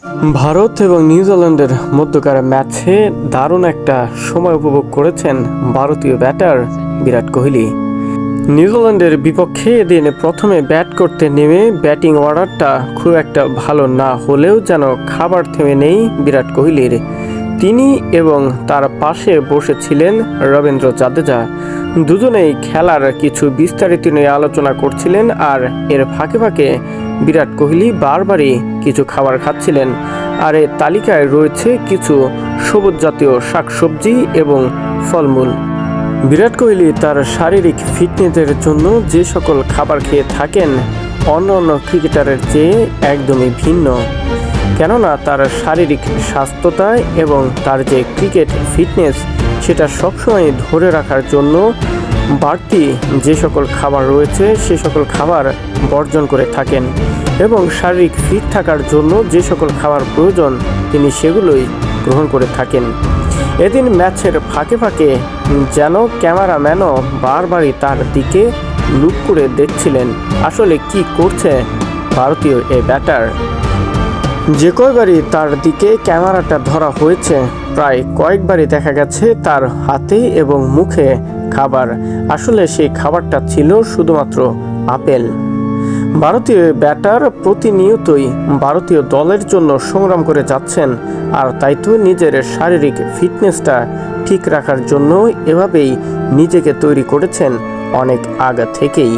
ভারত এবং নিউজিল্যান্ডের মধ্যকার ম্যাচে দারুণ একটা সময় উপভোগ করেছেন ভারতীয় ব্যাটার বিরাট কোহলি। নিউজিল্যান্ডের বিপক্ষে এদিন প্রথমে ব্যাট করতে নেমে ব্যাটিং অর্ডারটা খুব একটা ভালো না হলেও যেন খাবার থেমে নেই বিরাট কোহলির। তিনি এবং তার পাশে বসেছিলেন রবীন্দ্র জাদেজা, দুজনেই খেলার কিছু বিস্তারিত নিয়ে আলোচনা করছিলেন। আর এর ফাঁকে ফাঁকে বিরাট কোহলি বারবারই কিছু খাবার খাচ্ছিলেন। আর এর তালিকায় রয়েছে কিছু সবুজ জাতীয় শাকসবজি এবং ফলমূল। বিরাট কোহলি তার শারীরিক ফিটনেসের জন্য যে সকল খাবার খেয়ে থাকেন অন্য অন্য ক্রিকেটারের চেয়ে একদমই ভিন্ন, কেননা তার শারীরিক স্বাস্থ্যতা এবং তার যে ক্রিকেট ফিটনেস সেটা সবসময় ধরে রাখার জন্য বাড়তি যে সকল খাবার রয়েছে সে সকল খাবার বর্জন করে থাকেন এবং শারীরিক ফিট থাকার জন্য যে সকল খাবার প্রয়োজন তিনি সেগুলোই গ্রহণ করে থাকেন। এদিন ম্যাচের ফাঁকে ফাঁকে যেন ক্যামেরাম্যানও বারবারই তার দিকে লুক করে দেখছিলেন আসলে কি করছে ভারতীয় এই ব্যাটার। যে কয়বারই তার দিকে ক্যামেরাটা ধরা হয়েছে প্রায় কয়েকবারই দেখা গেছে তার হাতে এবং মুখে খাবার। আসলে সেই খাবারটা ছিল শুধুমাত্র আপেল। ভারতীয় ব্যাটার প্রতিনিয়তই ভারতীয় দলের জন্য সংগ্রাম করে যাচ্ছেন, আর তাই তো নিজের শারীরিক ফিটনেসটা ঠিক রাখার জন্য এভাবেই নিজেকে তৈরি করেছেন অনেক আগে থেকেই।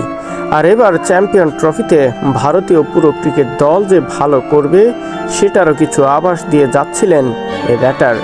আর এবার চ্যাম্পিয়ন ট্রফিতে ভারতীয় পুরো ক্রিকেট দল যে ভালো করবে সেটারও কিছু আভাস দিয়ে যাচ্ছিলেন এ ব্যাটার।